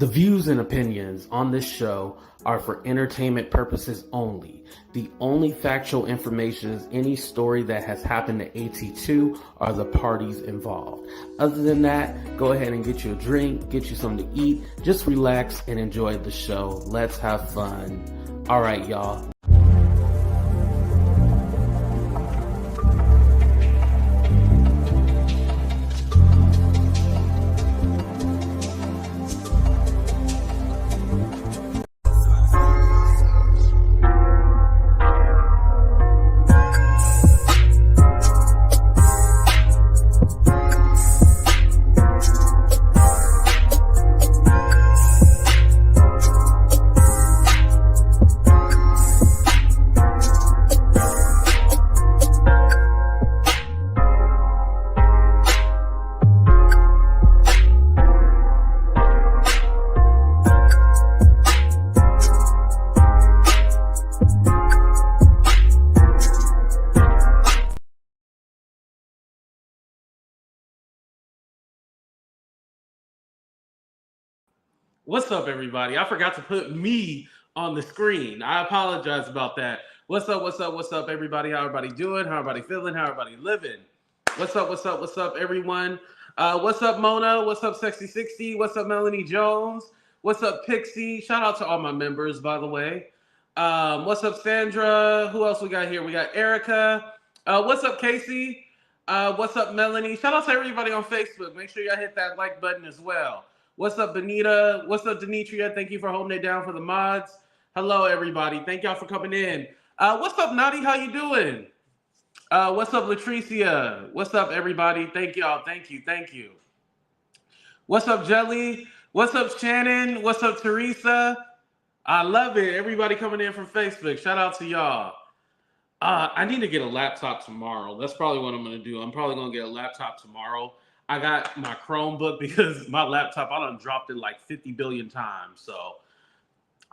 The views and opinions on this show are for entertainment purposes only. The only factual information is any story that has happened to AT2 or the parties involved. Other than that, go ahead and get you a drink, get you something to eat, just relax and enjoy the show. Let's have fun. All right, y'all. What's up, everybody? I forgot to put me on the screen. I apologize about that. What's up, everybody? How everybody doing? How everybody feeling? How everybody living? What's up, everyone? What's up, Mona? What's up, Sexy 60? What's up, Melanie Jones? What's up, Pixie? Shout out to all my members, by the way. What's up, Sandra? Who else we got here? We got Erica. What's up, Cassie? What's up, Melanie? Shout out to everybody on Facebook. Make sure y'all hit that like button as well. What's up, Benita? What's up, Demetria? Thank you for holding it down for the mods. Hello, everybody. Thank y'all for coming in. What's up, Nadi? How you doing? What's up, Latricia? What's up, everybody? Thank y'all. Thank you. What's up, Jelly? What's up, Shannon? What's up, Teresa? I love it. Everybody coming in from Facebook. Shout out to y'all. I need to get a laptop tomorrow. That's probably what I'm going to do. I'm probably going to get a laptop tomorrow. I got my Chromebook because my laptop, I done dropped it like 50 billion times. So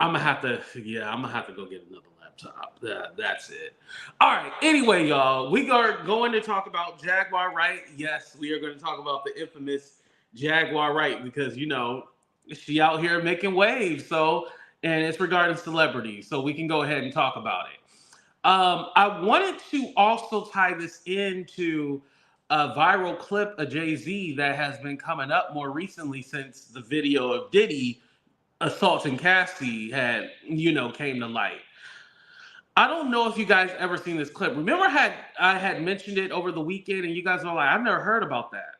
I'm going to have to go get another laptop. That's it. All right. Anyway, y'all, we are going to talk about Jaguar Wright. Yes, we are going to talk about the infamous Jaguar Wright because, you know, she out here making waves. So, and it's regarding celebrities. So we can go ahead and talk about it. I wanted to also tie this into a viral clip of Jay-Z that has been coming up more recently since the video of Diddy assaulting Cassie had, came to light. I don't know if you guys ever seen this clip. Remember I had mentioned it over the weekend and you guys were like, I've never heard about that.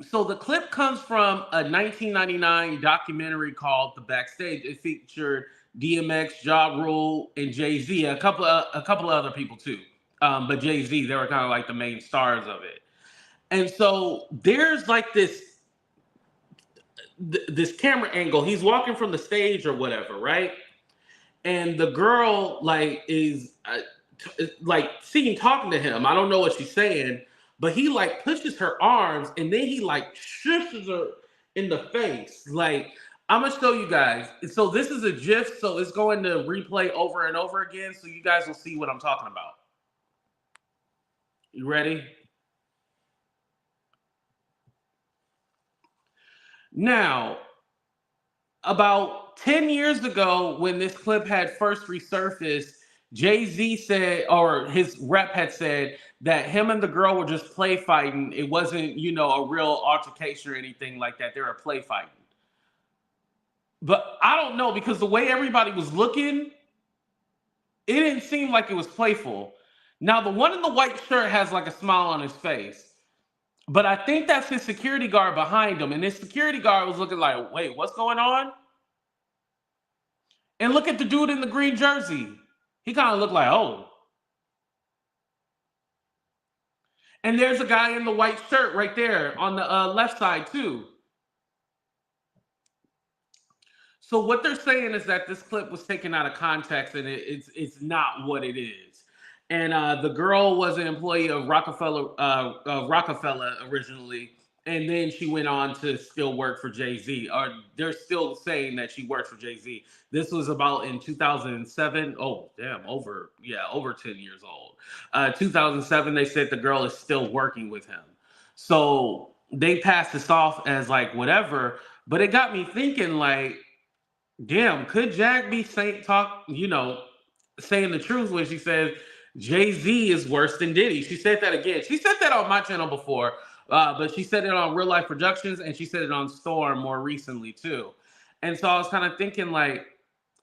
So the clip comes from a 1999 documentary called The Backstage. It featured DMX, Ja Rule, and Jay-Z, a couple of other people too. But Jay-Z, they were kind of like the main stars of it. And so there's like this camera angle. He's walking from the stage or whatever, right? And the girl is seen talking to him. I don't know what she's saying, but he like pushes her arms and then he like shifts her in the face. Like, I'm going to show you guys. So this is a GIF, so it's going to replay over and over again so you guys will see what I'm talking about. You ready? Now, about 10 years ago, when this clip had first resurfaced, Jay-Z said, or his rep had said, that him and the girl were just play fighting. It wasn't, a real altercation or anything like that. They were play fighting. But I don't know, because the way everybody was looking, it didn't seem like it was playful. Now, the one in the white shirt has like a smile on his face. But I think that's his security guard behind him. And his security guard was looking like, wait, what's going on? And look at the dude in the green jersey. He kind of looked like, oh. And there's a guy in the white shirt right there on the left side too. So what they're saying is that this clip was taken out of context and it's not what it is. And the girl was an employee of Rockefeller originally, and then she went on to still work for Jay-Z. Or they're still saying that she worked for Jay-Z. This was about in 2007. Oh, damn, over 10 years old. 2007, they said the girl is still working with him. So they passed this off as like whatever. But it got me thinking, like, damn, could Jag be saying the truth when she says Jay-Z is worse than Diddy? She said that again. She said that on my channel before, but she said it on Real Life Productions, and she said it on Storm more recently too. And so I was kind of thinking, like,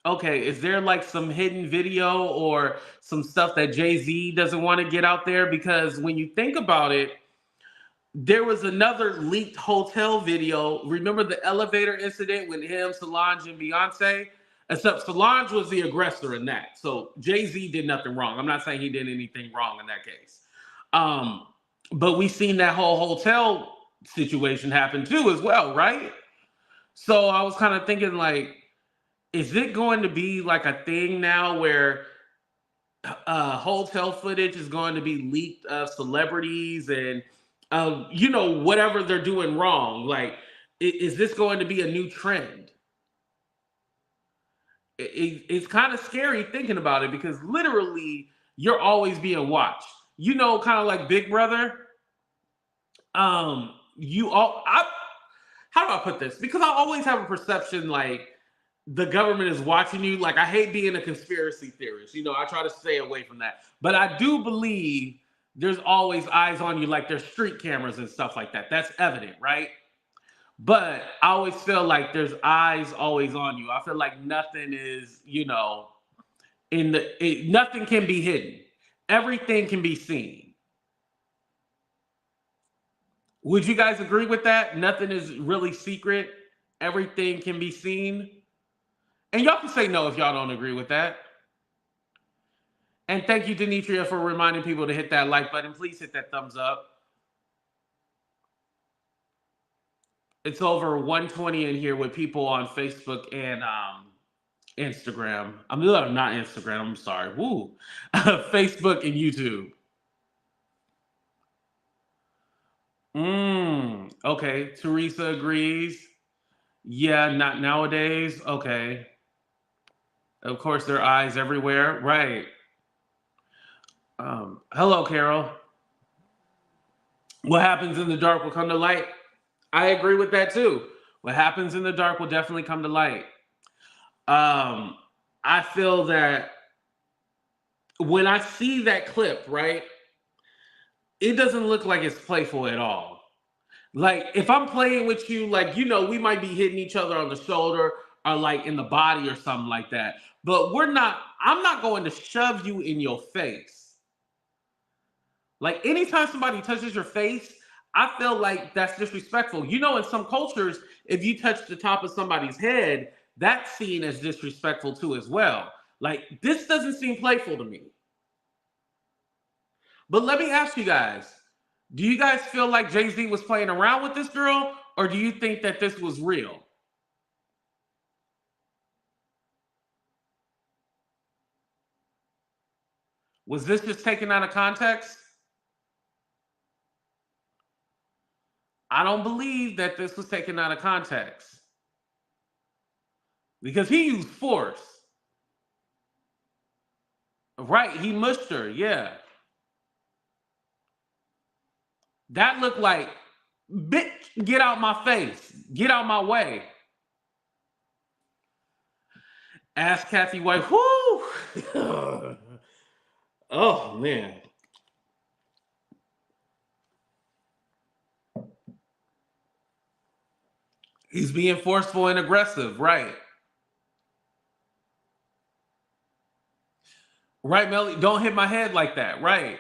okay, is there like some hidden video or some stuff that Jay-Z doesn't want to get out there? Because when you think about it, there was another leaked hotel video. Remember the elevator incident with him, Solange, and Beyonce? Except Solange was the aggressor in that. So Jay-Z did nothing wrong. I'm not saying he did anything wrong in that case. But we seen that whole hotel situation happen too as well, right? So I was kind of thinking, like, is it going to be like a thing now where hotel footage is going to be leaked of celebrities and whatever they're doing wrong? Like, is this going to be a new trend? It's kind of scary thinking about it, because literally you're always being watched. Kind of like Big Brother. How do I put this? Because I always have a perception like the government is watching you. Like, I hate being a conspiracy theorist. I try to stay away from that. But I do believe there's always eyes on you, like there's street cameras and stuff like that. That's evident, right? But I always feel like there's eyes always on you. I feel like nothing is, nothing can be hidden. Everything can be seen. Would you guys agree with that? Nothing is really secret. Everything can be seen. And y'all can say no if y'all don't agree with that. And thank you, Denitria, for reminding people to hit that like button. Please hit that thumbs up. It's over 120 in here with people on Facebook and Instagram. Not Instagram, I'm sorry. Woo. Facebook and YouTube. Okay, Teresa agrees. Yeah, not nowadays. Okay. Of course, there are eyes everywhere. Right. Hello, Carol. What happens in the dark will come to light. I agree with that too. What happens in the dark will definitely come to light. I feel that when I see that clip, right, it doesn't look like it's playful at all. Like, if I'm playing with you, like, we might be hitting each other on the shoulder or like in the body or something like that. But I'm not going to shove you in your face. Like, anytime somebody touches your face, I feel like that's disrespectful. In some cultures, if you touch the top of somebody's head, that's seen as disrespectful too as well. Like, this doesn't seem playful to me. But let me ask you guys, do you guys feel like Jay-Z was playing around with this girl, or do you think that this was real? Was this just taken out of context? I don't believe that this was taken out of context, because he used force. Right, he mushed her, yeah. That looked like, bitch, get out my face. Get out my way. Ask Kathy White. Whoo! Oh, man. He's being forceful and aggressive, right? Right, Melly? Don't hit my head like that, right?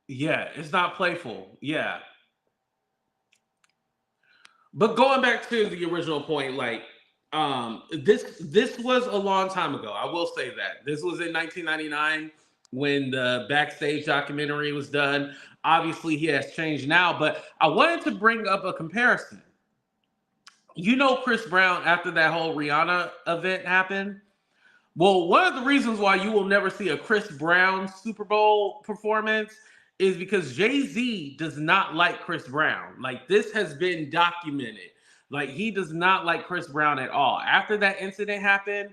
Yeah, it's not playful. Yeah. But going back to the original point, like, this was a long time ago. I will say that. This was in 1999 when the Backstage documentary was done. Obviously, he has changed now, but I wanted to bring up a comparison. Chris Brown, after that whole Rihanna event happened, well, one of the reasons why you will never see a Chris Brown Super Bowl performance is because Jay-Z does not like Chris Brown. Like, this has been documented. Like, he does not like Chris Brown at all. After that incident happened,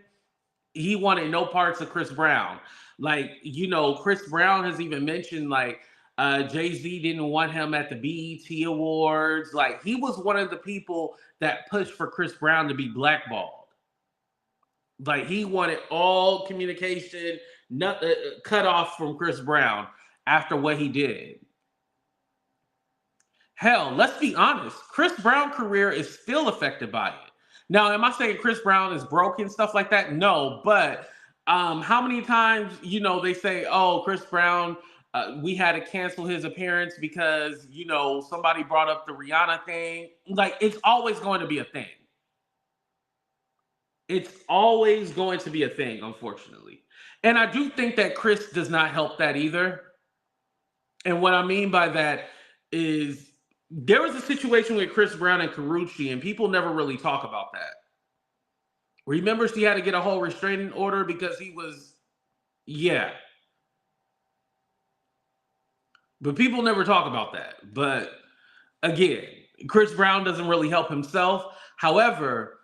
he wanted no parts of Chris Brown. Like, Chris Brown has even mentioned, like, Jay-Z didn't want him at the BET Awards. Like, he was one of the people that pushed for Chris Brown to be blackballed. Like, he wanted all communication cut off from Chris Brown after what he did. Hell, let's be honest. Chris Brown's career is still affected by it. Now, am I saying Chris Brown is broken, stuff like that? No, but how many times, they say, oh, Chris Brown, we had to cancel his appearance because, somebody brought up the Rihanna thing. Like, it's always going to be a thing. It's always going to be a thing, unfortunately. And I do think that Chris does not help that either. And what I mean by that is there was a situation with Chris Brown and Karrueche, and people never really talk about that. Remember, she had to get a whole restraining order because he was, yeah. But people never talk about that. But again, Chris Brown doesn't really help himself. However,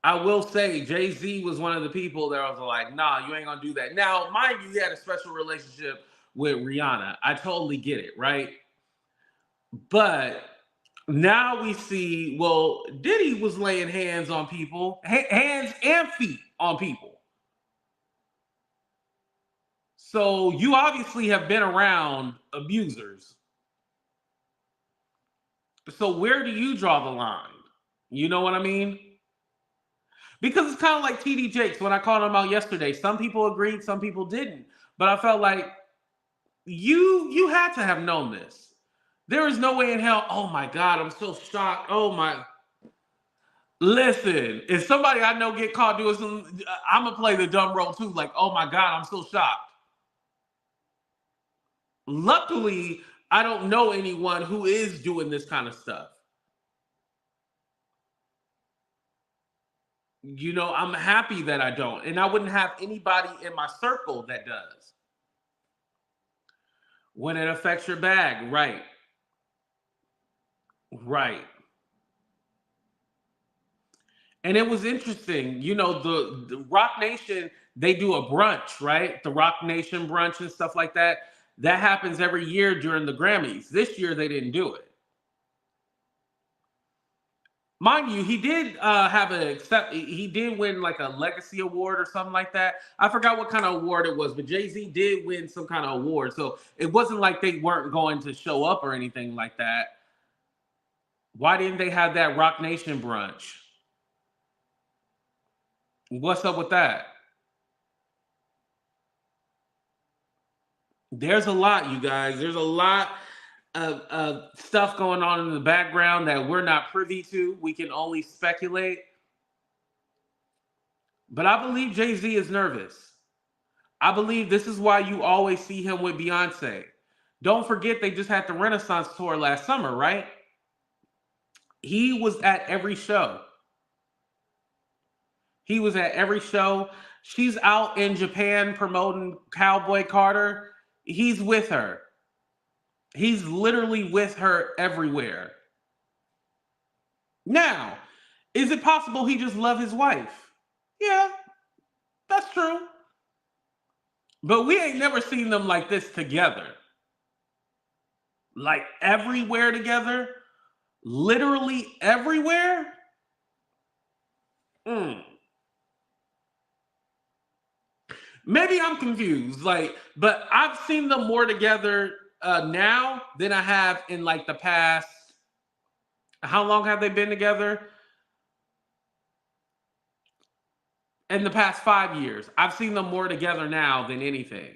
I will say Jay-Z was one of the people that was like, nah, you ain't gonna do that. Now, mind you, he had a special relationship with Rihanna. I totally get it, right? But now we see, well, Diddy was laying hands on people, hands and feet on people. So you obviously have been around abusers. So where do you draw the line? You know what I mean? Because it's kind of like TD Jakes when I called him out yesterday. Some people agreed, some people didn't. But I felt like you had to have known this. There is no way in hell, oh my God, I'm so shocked. Oh my. Listen, if somebody I know get caught doing something, I'm going to play the dumb role too. Like, oh my God, I'm so shocked. Luckily, I don't know anyone who is doing this kind of stuff. I'm happy that I don't. And I wouldn't have anybody in my circle that does. When it affects your bag, right. Right. And it was interesting. The Rock Nation, they do a brunch, right? The Rock Nation brunch and stuff like that. That happens every year during the Grammys. This year, they didn't do it. Mind you, he did he did win like a legacy award or something like that. I forgot what kind of award it was, but Jay-Z did win some kind of award. So it wasn't like they weren't going to show up or anything like that. Why didn't they have that Rock Nation brunch? What's up with that? There's a lot, you guys. There's a lot of stuff going on in the background that we're not privy to. We can only speculate. But I believe Jay-Z is nervous. I believe this is why you always see him with Beyonce. Don't forget they just had the Renaissance tour last summer, right? He was at every show. He was at every show. She's out in Japan promoting Cowboy Carter. He's with her. He's literally with her everywhere. Now, is it possible he just loved his wife? Yeah, that's true. But we ain't never seen them like this together. Like everywhere together. Literally everywhere. Maybe I'm confused. But I've seen them more together now than I have in like the past. How long have they been together? In the past 5 years. I've seen them more together now than anything.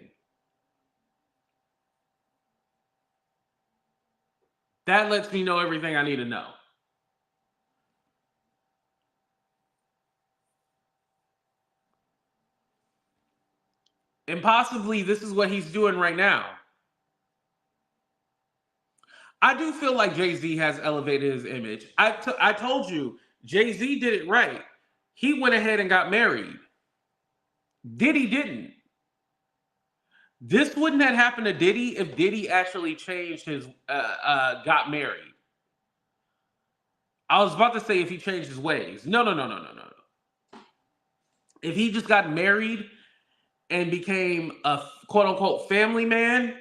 That lets me know everything I need to know. And possibly this is what he's doing right now. I do feel like Jay-Z has elevated his image. I told you, Jay-Z did it right. He went ahead and got married. Diddy didn't. This wouldn't have happened to Diddy if Diddy actually changed his, got married. I was about to say if he changed his ways. No. If he just got married and became a quote-unquote family man,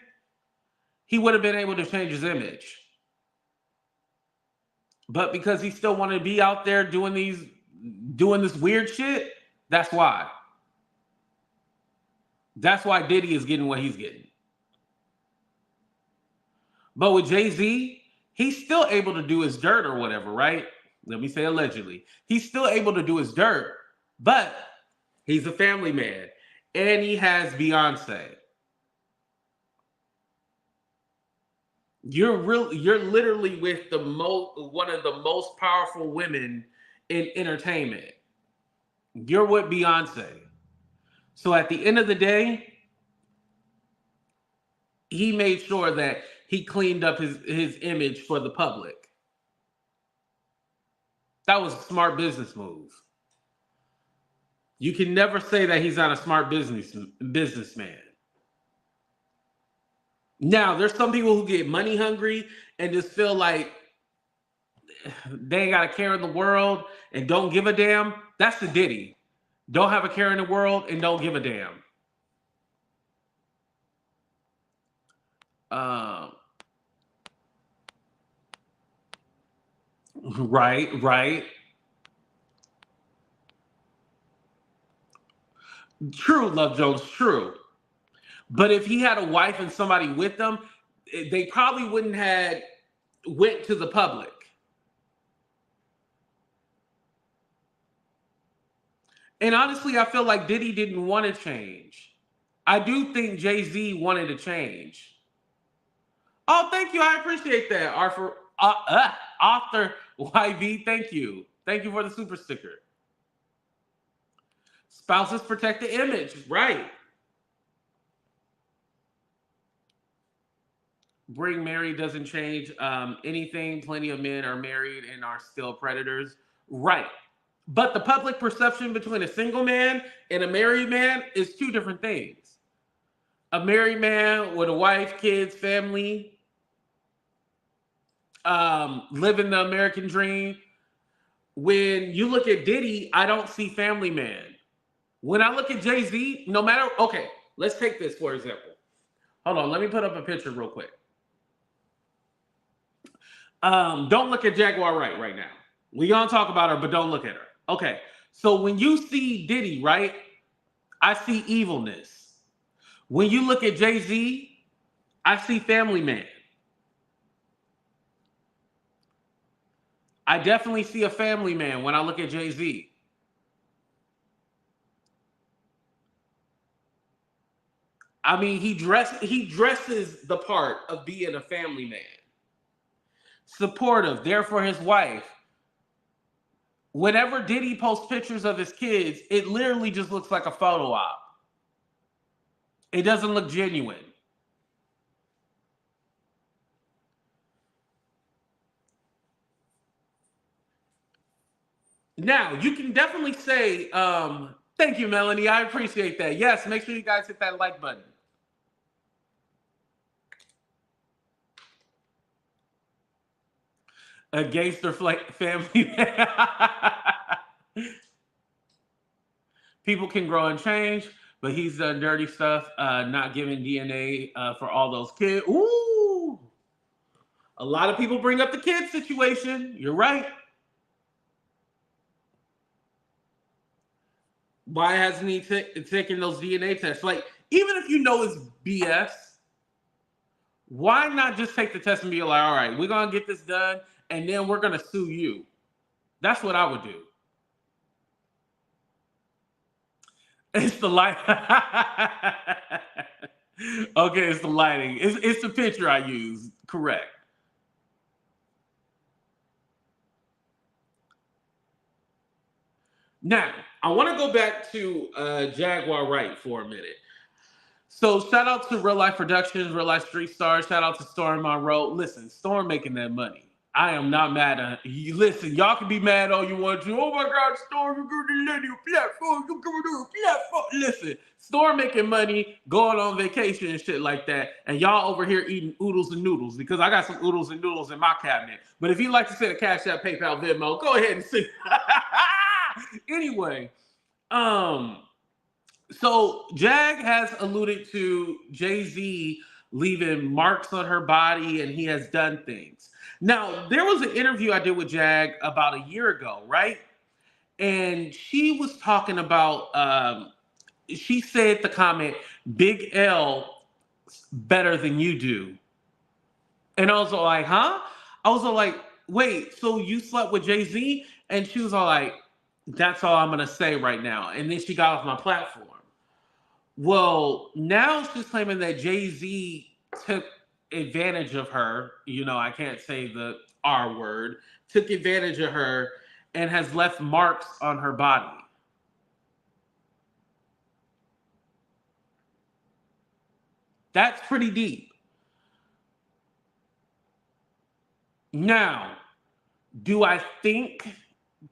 he would have been able to change his image. But because he still wanted to be out there doing this weird shit, that's why. That's why Diddy is getting what he's getting. But with Jay-Z, he's still able to do his dirt or whatever, right? Let me say allegedly. He's still able to do his dirt, but he's a family man. And he has Beyonce. You're literally with one of the most powerful women in entertainment. You're with Beyonce. So at the end of the day, he made sure that he cleaned up his image for the public. That was a smart business move. You can never say that he's not a smart businessman. Now, there's some people who get money hungry and just feel like they ain't got a care in the world and don't give a damn. That's the Diddy. Don't have a care in the world and don't give a damn. Right. True, Love Jones, true. But if he had a wife and somebody with them, they probably wouldn't have went to the public. And honestly, I feel like Diddy didn't want to change. I do think Jay-Z wanted to change. Oh, thank you. I appreciate that. Author YV, thank you. Thank you for the super sticker. Spouses protect the image, right? Being married doesn't change anything. Plenty of men are married and are still predators, right? But the public perception between a single man and a married man is two different things. A married man with a wife, kids, family, living the American dream. When you look at Diddy, I don't see family man. When I look at Jay-Z, no matter, okay, let's take this for example. Hold on, let me put up a picture real quick. Don't look at Jaguar Wright right now. We gonna talk about her, but don't look at her. Okay, so when you see Diddy, right, I see evilness. When you look at Jay-Z, I see family man. I definitely see a family man when I look at Jay-Z. I mean, he dresses the part of being a family man. Supportive, there for his wife. Whenever Diddy posts pictures of his kids, it literally just looks like a photo op. It doesn't look genuine. Now, you can definitely say, thank you, Melanie. I appreciate that. Yes, make sure you guys hit that like button. A gangster family. People can grow and change, but he's done dirty stuff, not giving DNA for all those kids. Ooh. A lot of people bring up the kid situation. You're right. Why hasn't he taken those DNA tests? Like, even if you know it's BS, why not just take the test and be like, all right, we're going to get this done, and then we're going to sue you. That's what I would do. It's the light. Okay, it's the lighting. It's the picture I use. Correct. Now, I want to go back to Jaguar Wright for a minute. So shout out to Real Life Productions, Real Life Street Stars. Shout out to Storm Monroe. Listen, Storm making that money. I am not mad at you. Listen, y'all can be mad all you want to. Oh my God, Storm, you're going to let your platform. You're going to platform. Listen, Storm making money, going on vacation and shit like that. And y'all over here eating oodles and noodles because I got some oodles and noodles in my cabinet. But if you'd like to send a Cash App, PayPal, Venmo, go ahead and send. Anyway, so Jag has alluded to Jay-Z leaving marks on her body, and he has done things. Now, there was an interview I did with Jag about a year ago, right? And she was talking about, she said the comment, Big L better than you do. And I was all like, huh? I was all like, wait, so you slept with Jay-Z? And she was all like, that's all I'm going to say right now. And then she got off my platform. Well, now she's claiming that Jay-Z took advantage of her. You know, I can't say the R word. Took advantage of her and has left marks on her body. That's pretty deep. Now, do I think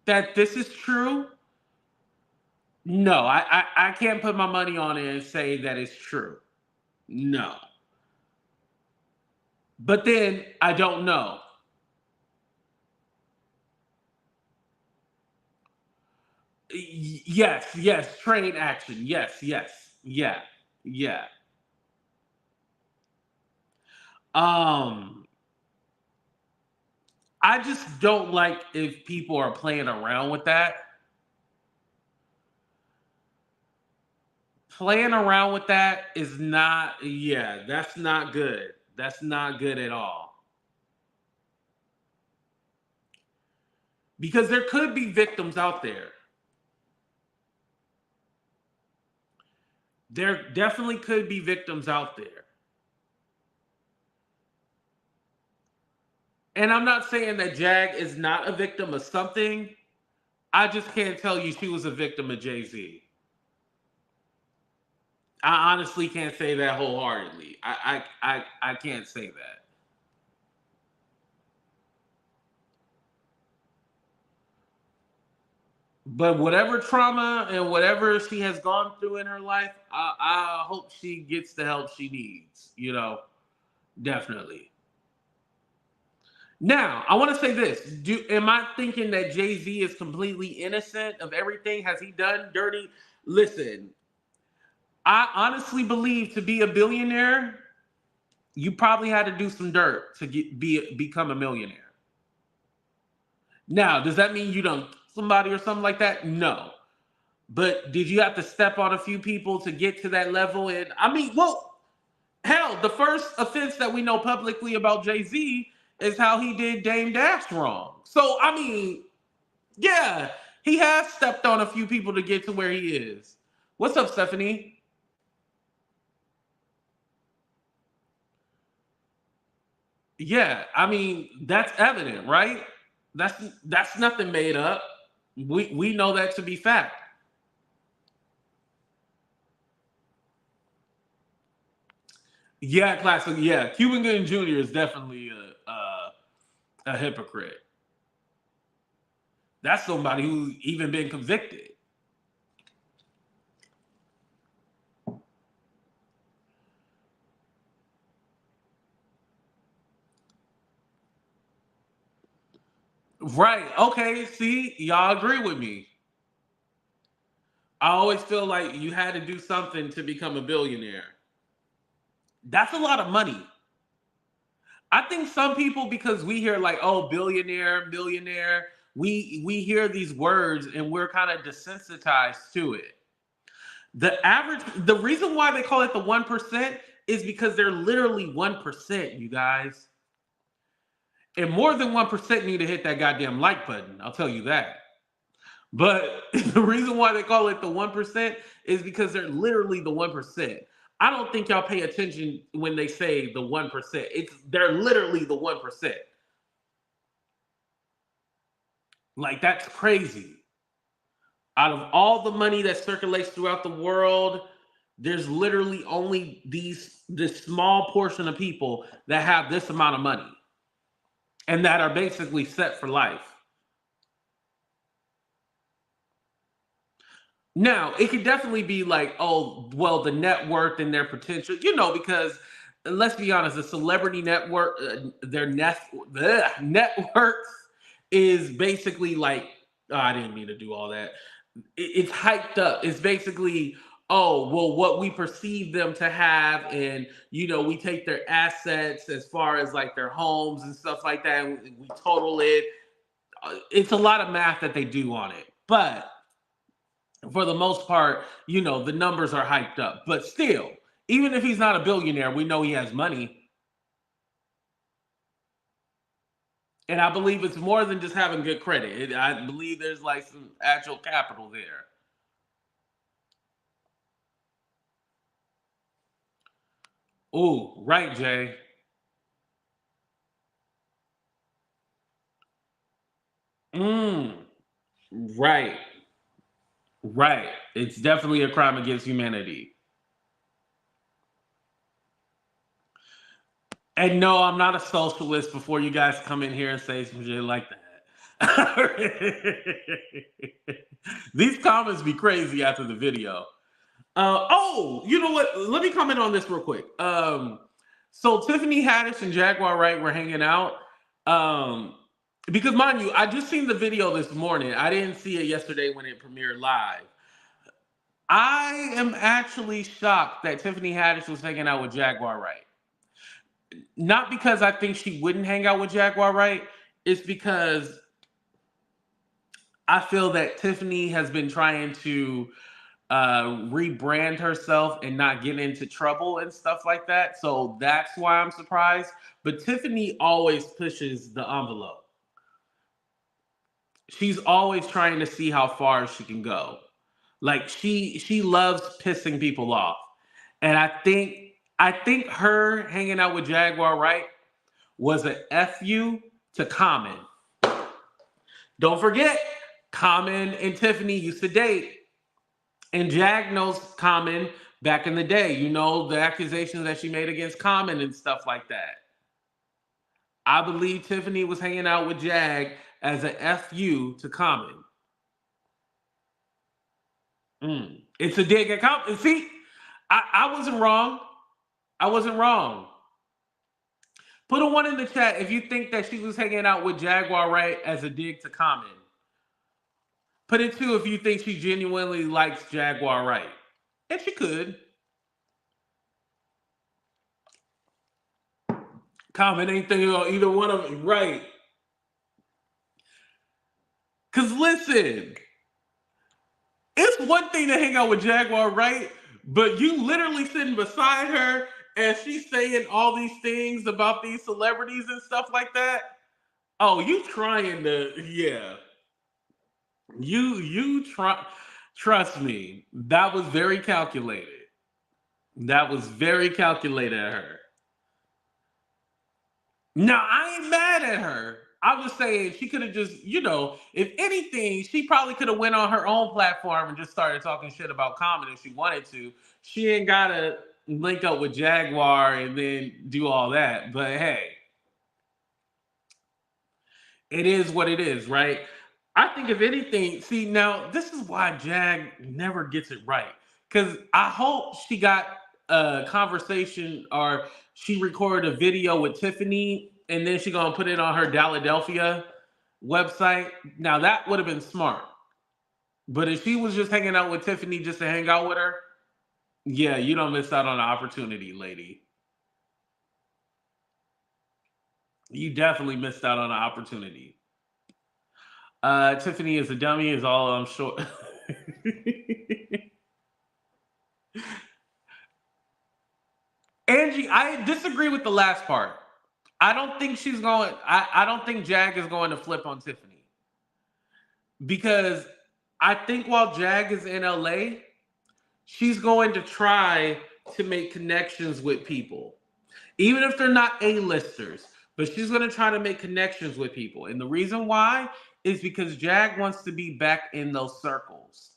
that this is true? No, I can't put my money on it and say that it's true. No. But then I don't know. Yes, train action. Yes, yeah, yeah. Um, I just don't like if people are playing around with that. Playing around with that is not, yeah, that's not good. That's not good at all. Because there could be victims out there. There definitely could be victims out there. And I'm not saying that Jag is not a victim of something. I just can't tell you she was a victim of Jay-Z. I honestly can't say that wholeheartedly. I can't say that. But whatever trauma and whatever she has gone through in her life, I hope she gets the help she needs. You know, definitely. Now, I want to say this. Am I thinking that Jay-Z is completely innocent of everything? Has he done dirty? Listen, I honestly believe to be a billionaire, you probably had to do some dirt to become a millionaire. Now, does that mean you don't somebody or something like that? No. But did you have to step on a few people to get to that level? And I mean, well, hell, the first offense that we know publicly about Jay-Z is how he did Dame Dash wrong. So, I mean, yeah, he has stepped on a few people to get to where he is. What's up, Stephanie? Yeah, I mean, that's evident, right? That's nothing made up. We know that to be fact. Yeah, classic. Yeah, Cuban Gooding Jr. is definitely a hypocrite. That's somebody who's even been convicted. Right. Okay. See, y'all agree with me. I always feel like you had to do something to become a billionaire. That's a lot of money. I think some people, because we hear like, oh, billionaire, millionaire, we hear these words and we're kind of desensitized to it. The reason why they call it the 1% is because they're literally 1%, you guys. And more than 1% need to hit that goddamn like button. I'll tell you that. But the reason why they call it the 1% is because they're literally the 1%. I don't think y'all pay attention when they say the 1%. They're literally the 1%. Like, that's crazy. Out of all the money that circulates throughout the world, there's literally only this small portion of people that have this amount of money and that are basically set for life. Now, it could definitely be like, oh, well, the net worth and their potential, because let's be honest, the celebrity network, their net worth is basically like, oh, I didn't mean to do all that. It's hyped up. It's basically oh, well, what we perceive them to have, and we take their assets as far as like their homes and stuff like that, and we total it. It's a lot of math that they do on it, but for the most part, the numbers are hyped up. But still, even if he's not a billionaire, we know he has money. And I believe it's more than just having good credit. I believe there's like some actual capital there. Oh, right, Jay. Mm, right, right. It's definitely a crime against humanity. And no, I'm not a socialist before you guys come in here and say some shit like that. These comments be crazy after the video. Oh, you know what? Let me comment on this real quick. So Tiffany Haddish and Jaguar Wright were hanging out. Because mind you, I just seen the video this morning. I didn't see it yesterday when it premiered live. I am actually shocked that Tiffany Haddish was hanging out with Jaguar Wright. Not because I think she wouldn't hang out with Jaguar Wright. It's because I feel that Tiffany has been trying to rebrand herself and not get into trouble and stuff like that. So that's why I'm surprised. But Tiffany always pushes the envelope. She's always trying to see how far she can go. Like she loves pissing people off. And I think her hanging out with Jaguar Wright was a FU to Common. Don't forget, Common and Tiffany used to date. And Jag knows Common back in the day. The accusations that she made against Common and stuff like that. I believe Tiffany was hanging out with Jag as a FU to Common. It's a dig at Common. See, I wasn't wrong. I wasn't wrong. Put a 1 in the chat if you think that she was hanging out with Jaguar Wright as a dig to Common. Put it 2 if you think she genuinely likes Jaguar Wright. And she could. Common ain't thinking about either one of them. Right. Because listen, it's one thing to hang out with Jaguar Wright, but you literally sitting beside her and she's saying all these things about these celebrities and stuff like that. Oh, you trying to, yeah. You try, trust me, that was very calculated. That was very calculated at her. No, I ain't mad at her. I was saying she could have just, if anything, she probably could have went on her own platform and just started talking shit about Common if she wanted to. She ain't gotta link up with Jaguar and then do all that. But hey, it is what it is, right? I think if anything, see now this is why Jag never gets it right. Because I hope she got a conversation or she recorded a video with Tiffany and then she gonna put it on her Philadelphia website. Now that would have been smart. But if she was just hanging out with Tiffany just to hang out with her, yeah, you don't miss out on the opportunity, lady. You definitely missed out on the opportunity. Tiffany is a dummy, is all I'm sure. Angie, I disagree with the last part. I don't think she's going. I don't think Jag is going to flip on Tiffany because I think while Jag is in LA, she's going to try to make connections with people, even if they're not A-listers. But she's going to try to make connections with people, and the reason why is because Jag wants to be back in those circles.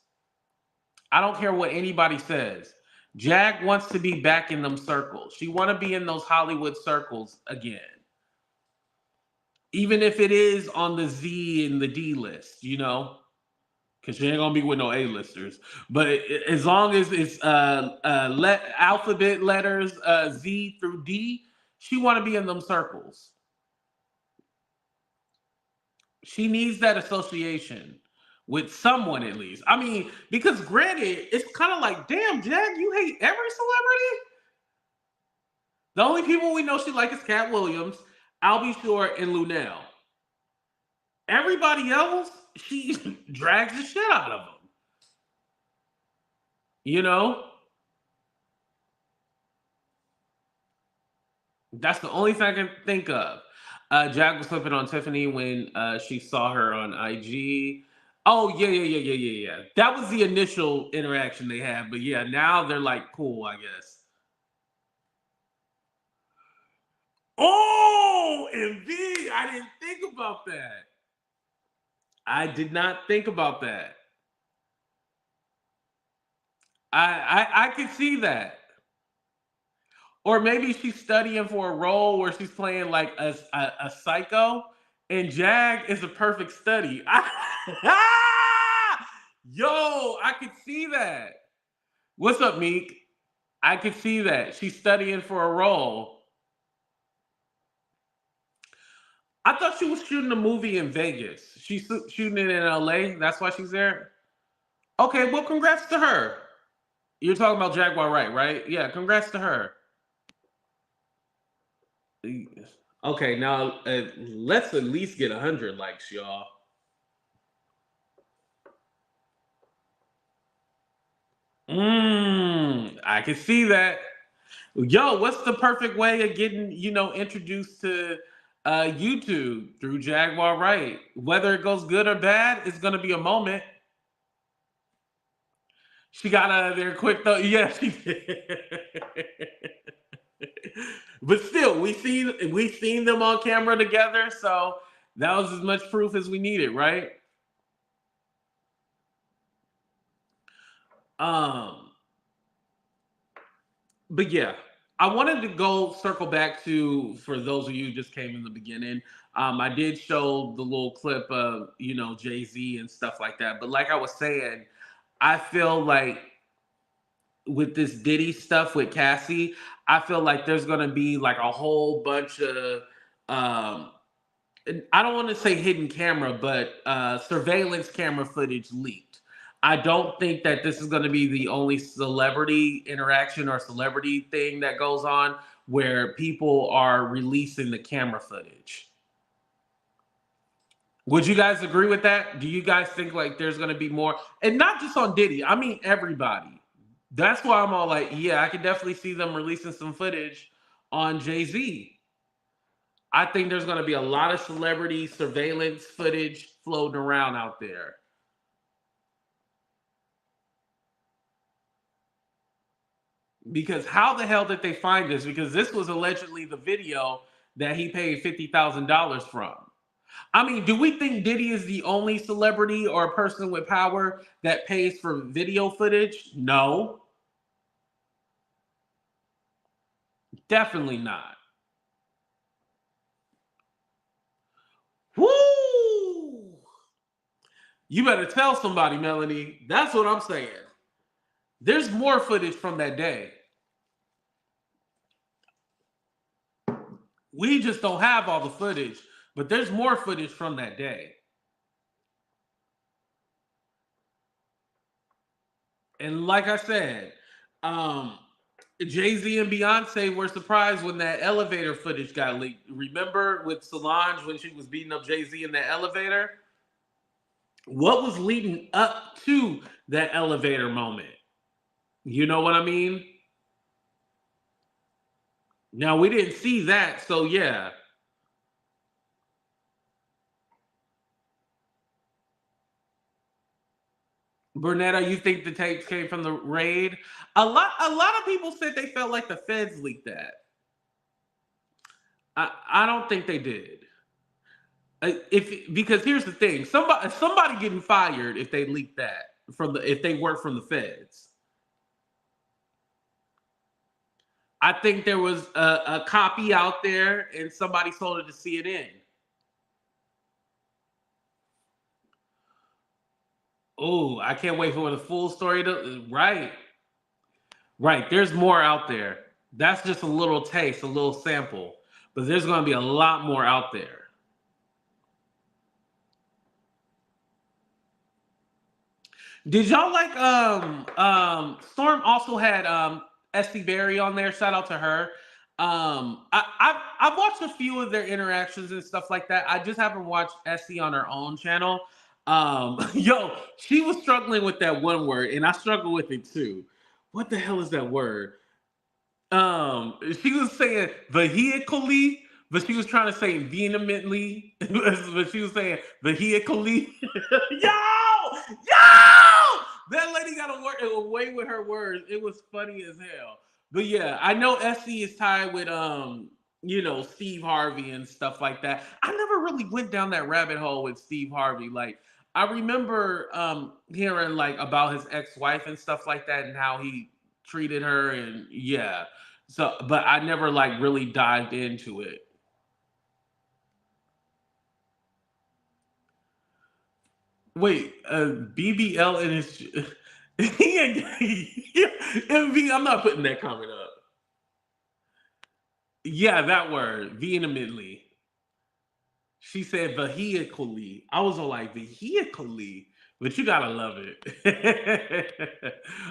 I don't care what anybody says. Jag wants to be back in them circles. She want to be in those Hollywood circles again. Even if it is on the Z and the D list, because she ain't gonna be with no A-listers. But as long as it's alphabet letters Z through D, she want to be in them circles. She needs that association with someone at least. I mean, because granted, it's kind of like, damn, Jag, you hate every celebrity? The only people we know she like is Cat Williams, Albie Shore, and Lunel. Everybody else, she drags the shit out of them. You know? That's the only thing I can think of. Jag was flipping on Tiffany when she saw her on IG. Oh, yeah. That was the initial interaction they had. But yeah, now they're like cool, I guess. Oh, and V, I didn't think about that. I did not think about that. I could see that. Or maybe she's studying for a role where she's playing like a psycho, and Jag is a perfect study. Yo, I could see that. What's up, Meek? I could see that. She's studying for a role. I thought she was shooting a movie in Vegas. She's shooting it in LA. That's why she's there. Okay, well, congrats to her. You're talking about Jaguar Wright, right? Yeah, congrats to her. Okay, now let's at least get 100 likes, y'all. I can see that. Yo, what's the perfect way of getting, introduced to YouTube through Jaguar Wright? Whether it goes good or bad, it's gonna be a moment. She got out of there quick though. Yeah, she did. But still, we seen them on camera together, so that was as much proof as we needed, right? But yeah, I wanted to go circle back to, for those of you who just came in the beginning. I did show the little clip of Jay-Z and stuff like that. But like I was saying, I feel like with this Diddy stuff with Cassie, I feel like there's gonna be like a whole bunch of I don't want to say hidden camera, but surveillance camera footage leaked. I don't think that this is going to be the only celebrity interaction or celebrity thing that goes on where people are releasing the camera footage. Would you guys agree with that? Do you guys think like there's going to be more? And not just on Diddy, I mean everybody. That's why I'm all like, yeah, I can definitely see them releasing some footage on Jay-Z. I think there's going to be a lot of celebrity surveillance footage floating around out there. Because how the hell did they find this? Because this was allegedly the video that he paid $50,000 from. I mean, do we think Diddy is the only celebrity or a person with power that pays for video footage? No. Definitely not. Woo! You better tell somebody, Melanie. That's what I'm saying. There's more footage from that day. We just don't have all the footage, but there's more footage from that day. And like I said, Jay-Z and Beyonce were surprised when that elevator footage got leaked. Remember with Solange when she was beating up Jay-Z in the elevator? What was leading up to that elevator moment? You know what I mean? Now, we didn't see that, so yeah. Bernetta, you think the tapes came from the raid? A lot of people said they felt like the feds leaked that. I don't think they did. Because here's the thing, somebody getting fired if they leaked that if they work from the feds. I think there was a copy out there and somebody sold it to CNN. Oh, I can't wait for the full story right. There's more out there. That's just a little taste, a little sample, but there's going to be a lot more out there. Did y'all like Storm also had Esty Berry on there. Shout out to her. I've watched a few of their interactions and stuff like that. I just haven't watched Esty on her own channel. Yo, she was struggling with that one word, and I struggle with it too. What the hell is that word? She was saying vehicularly, but she was trying to say vehemently, but she was saying vehicularly. Yo, that lady got away with her words. It was funny as hell. But yeah, I know Essie is tied with Steve Harvey and stuff like that. I never really went down that rabbit hole with Steve Harvey. Like I remember hearing like about his ex-wife and stuff like that and how he treated her and yeah. So but I never like really dived into it. Wait, BBL and his MV, I'm not putting that comment up. Yeah, that word, vehemently. She said vehicularly. I was all like vehicularly, but you gotta love it.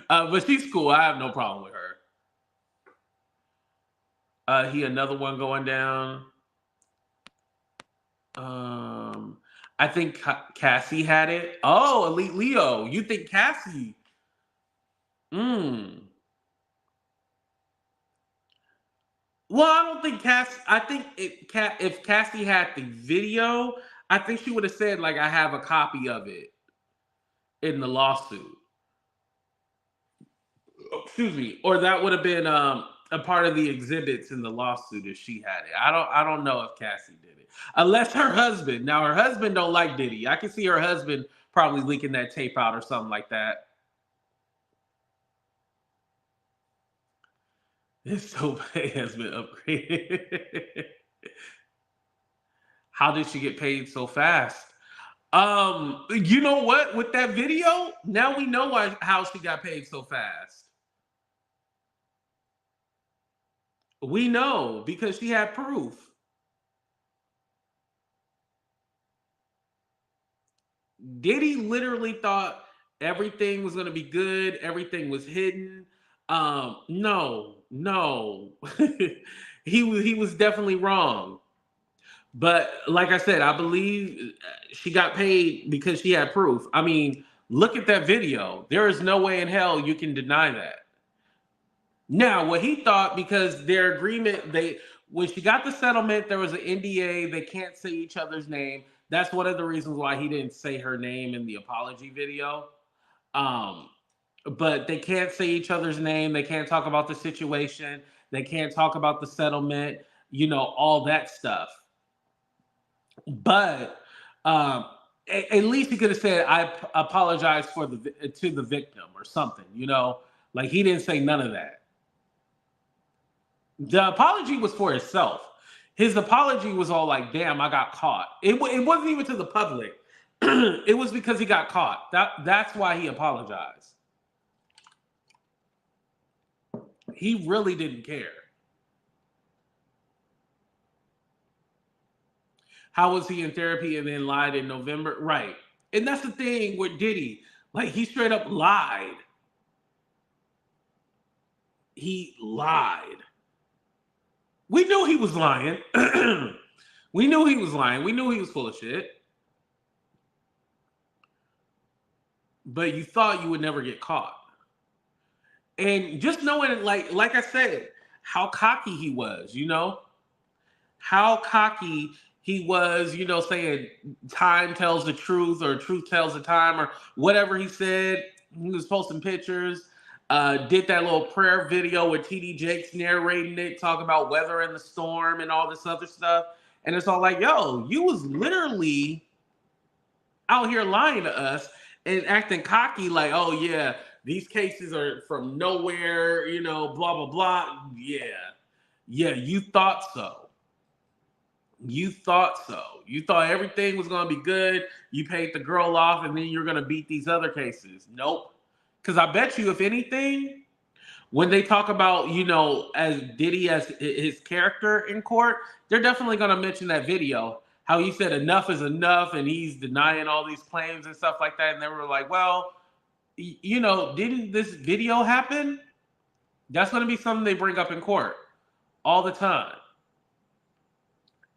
But she's cool. I have no problem with her. He another one going down. I think Cassie had it. Oh, Elite Leo. You think Cassie? Mm. Well, I don't think Cassie. I think if Cassie had the video, I think she would have said like, "I have a copy of it in the lawsuit." Excuse me, or that would have been a part of the exhibits in the lawsuit if she had it. I don't know if Cassie did it, unless her husband. Now her husband don't like Diddy. I can see her husband probably leaking that tape out or something like that. His soap has been upgraded. How did she get paid so fast? You know what? With that video, now we know how she got paid so fast. We know because she had proof. Diddy literally thought everything was gonna be good, everything was hidden. No. he was definitely wrong. But like I said, I believe she got paid because she had proof. I mean, look at that video. There is no way in hell you can deny that. Now, what he thought, because their agreement, when she got the settlement, there was an NDA. They can't say each other's name. That's one of the reasons why he didn't say her name in the apology video. Um, but they can't say each other's name. They can't talk about the situation. They can't talk about the settlement. All that stuff. But at least he could have said, "I apologize to the victim" or something. Like he didn't say none of that. The apology was for himself. His apology was all like, "Damn, I got caught." It wasn't even to the public. It was because he got caught. That's why he apologized. He really didn't care. How was he in therapy and then lied in November? Right. And that's the thing with Diddy. Like he straight up lied. He lied. We knew he was lying. We knew he was lying. We knew he was full of shit. But you thought you would never get caught. And just knowing, like I said, how cocky he was, how cocky he was, saying time tells the truth or truth tells the time or whatever he said. He was posting pictures, did that little prayer video with TD Jakes narrating it, talking about weather in the storm and all this other stuff. And it's all like, yo, you was literally out here lying to us and acting cocky like, oh, yeah, these cases are from nowhere, blah, blah, blah. Yeah, you thought so. You thought so. You thought everything was going to be good. You paid the girl off and then you're going to beat these other cases. Nope. Because I bet you, if anything, when they talk about, as Diddy as his character in court, they're definitely going to mention that video. How he said enough is enough and he's denying all these claims and stuff like that. And they were like, well, you know, didn't this video happen? That's going to be something they bring up in court all the time.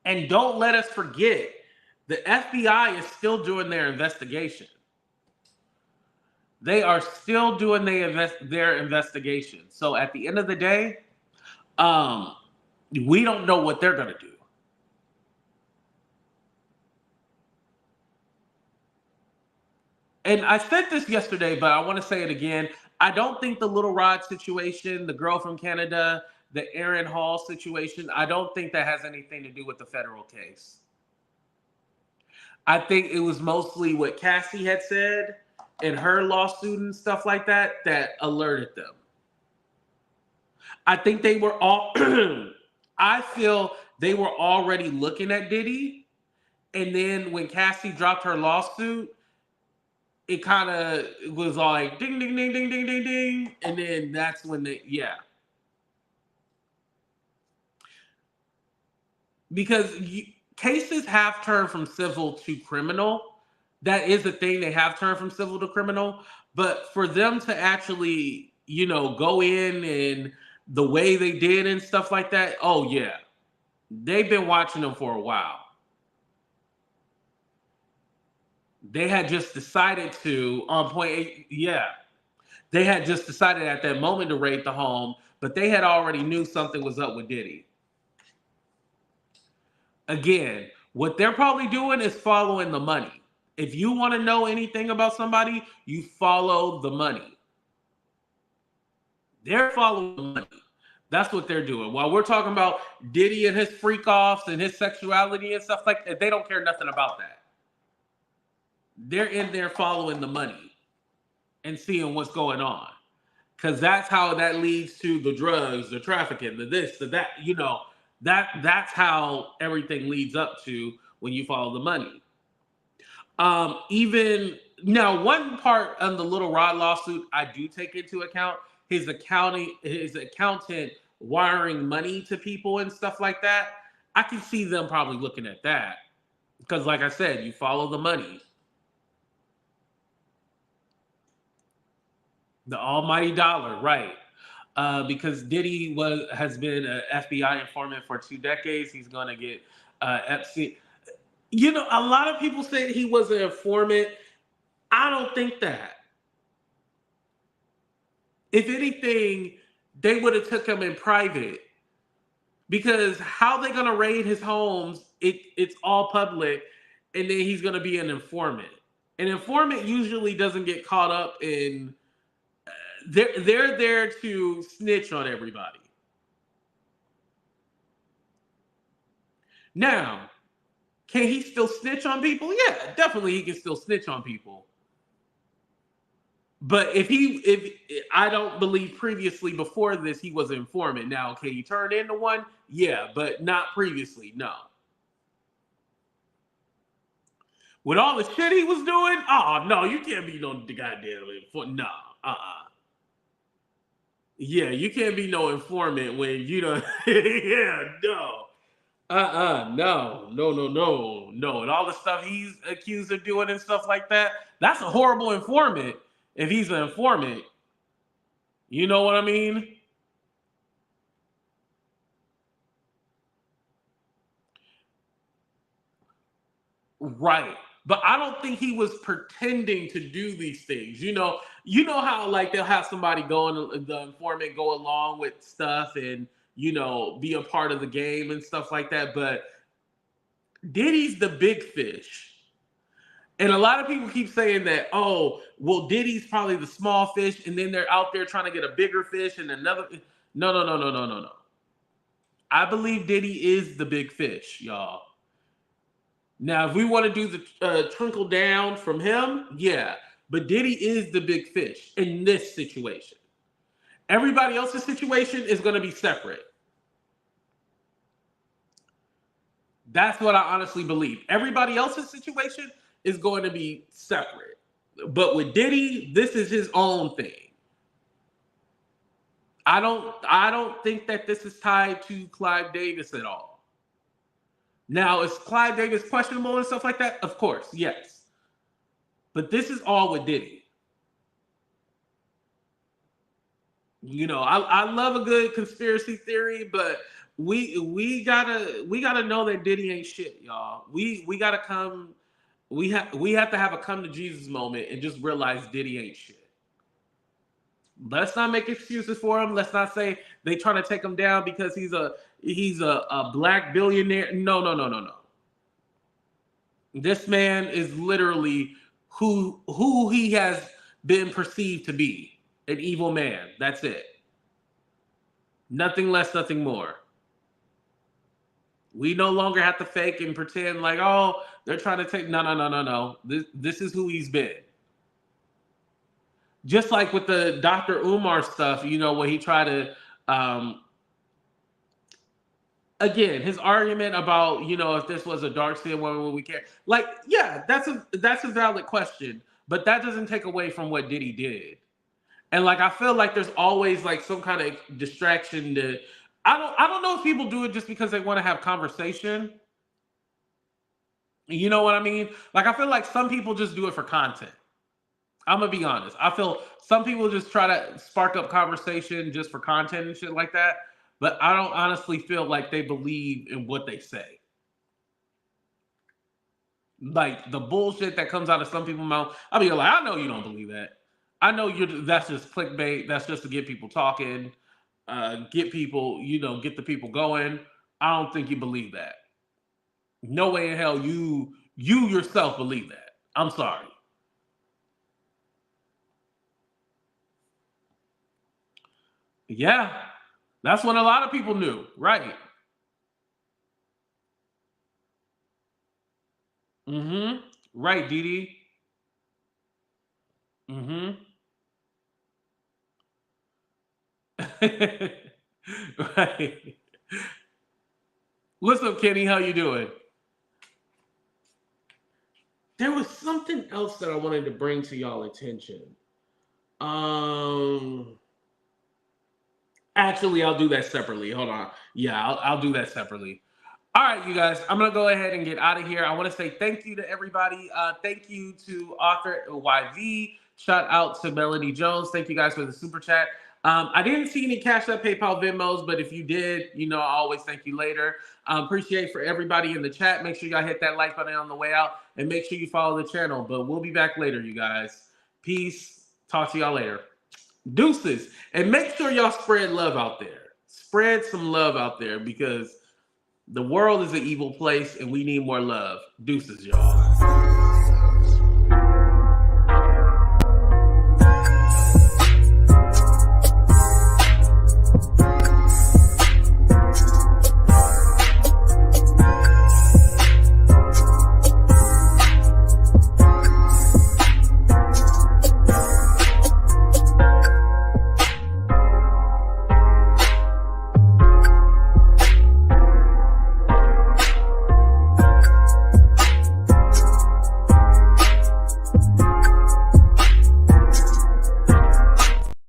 And don't let us forget, the FBI is still doing their investigation. They are still doing their investigation. So at the end of the day, we don't know what they're going to do. And I said this yesterday, but I want to say it again. I don't think the Little Rod situation, the girl from Canada, the Aaron Hall situation, I don't think that has anything to do with the federal case. I think it was mostly what Cassie had said in her lawsuit and stuff like that that alerted them. I think they were all, I feel they were already looking at Diddy. And then when Cassie dropped her lawsuit, it kind of was all like ding, ding, ding, ding, ding, ding, ding. And then that's when because cases have turned from civil to criminal. That is a thing. They have turned from civil to criminal. But for them to actually, you know, go in and the way they did and stuff like that, oh, yeah. They've been watching them for a while. They had just decided to, on point 8, yeah. They had just decided at that moment to raid the home, but they had already knew something was up with Diddy. Again, what they're probably doing is following the money. If you want to know anything about somebody, you follow the money. They're following the money. That's what they're doing. While we're talking about Diddy and his freak offs and his sexuality and stuff like that, they don't care nothing about that. They're in there following the money and seeing what's going on. Because that's how that leads to the drugs, the trafficking, the this, the that, you know, that's how everything leads up to when you follow the money. Even now, one part of the Little Rod lawsuit I do take into account his accountant wiring money to people and stuff like that. I can see them probably looking at that because, like I said, you follow the money. The almighty dollar, right? Because Diddy has been an FBI informant for 2 decades. He's going to get Epstein. You know, a lot of people say he was an informant. I don't think that. If anything, they would have took him in private. Because how they going to raid his homes, it's all public, and then he's going to be an informant. An informant usually doesn't get caught up in... They're there to snitch on everybody. Now, can he still snitch on people? Yeah, definitely he can still snitch on people. But if I don't believe previously before this he was an informant. Now, can he turn into one? Yeah, but not previously, no. With all the shit he was doing, oh no, you can't be no goddamn informant. No, Yeah, you can't be no informant when you don't. Yeah, no. No. And all the stuff he's accused of doing and stuff like that, that's a horrible informant if he's an informant. You know what I mean? Right. But I don't think he was pretending to do these things. You know how like they'll have somebody the informant go along with stuff and, you know, be a part of the game and stuff like that. But Diddy's the big fish. And a lot of people keep saying that, oh, well, Diddy's probably the small fish, and then they're out there trying to get a bigger fish and another. No. I believe Diddy is the big fish, y'all. Now, if we want to do the trickle down from him, yeah. But Diddy is the big fish in this situation. Everybody else's situation is going to be separate. That's what I honestly believe. Everybody else's situation is going to be separate. But with Diddy, this is his own thing. I don't think that this is tied to Clive Davis at all. Now, is Clive Davis questionable and stuff like that? Of course, yes. But this is all with Diddy. You know, I love a good conspiracy theory, but we gotta know that Diddy ain't shit, y'all. We gotta come. We have to have a come to Jesus moment and just realize Diddy ain't shit. Let's not make excuses for him. Let's not say they trying to take him down because he's a black billionaire. No, no, no, no, no. This man is literally who he has been perceived to be, an evil man. That's it. Nothing less, nothing more. We no longer have to fake and pretend like, oh, they're trying to take. No, no, no, no, no. This is who he's been. Just like with the Dr. Umar stuff, you know, when he tried to, um, again, his argument about, you know, if this was a dark skinned woman, would we care? Like, yeah, that's a valid question, but that doesn't take away from what Diddy did. And like, I feel like there's always like some kind of distraction to. I don't know if people do it just because they want to have conversation. You know what I mean? Like, I feel like some people just do it for content. I'm gonna be honest. I feel some people just try to spark up conversation just for content and shit like that. But I don't honestly feel like they believe in what they say. Like the bullshit that comes out of some people's mouth, I'll be like, I know you don't believe that. I know that's just clickbait. That's just to get people talking, get people, you know, get the people going. I don't think you believe that. No way in hell you yourself believe that. I'm sorry. Yeah, that's when a lot of people knew, right? Mm-hmm. Right, Didi. Mm-hmm. Right. What's up, Kenny? How you doing? There was something else that I wanted to bring to y'all attention. Um, Actually, I'll do that separately. Hold on. Yeah, I'll do that separately. All right, you guys, I'm going to go ahead and get out of here. I want to say thank you to everybody. Thank you to author YV. Shout out to Melody Jones. Thank you guys for the super chat. I didn't see any Cash App, PayPal, Venmos, but if you did, you know, I always thank you later. Appreciate for everybody in the chat. Make sure y'all hit that like button on the way out and make sure you follow the channel. But we'll be back later, you guys. Peace. Talk to y'all later. Deuces. And make sure y'all spread love out there. Spread some love out there because the world is an evil place and we need more love. Deuces, y'all.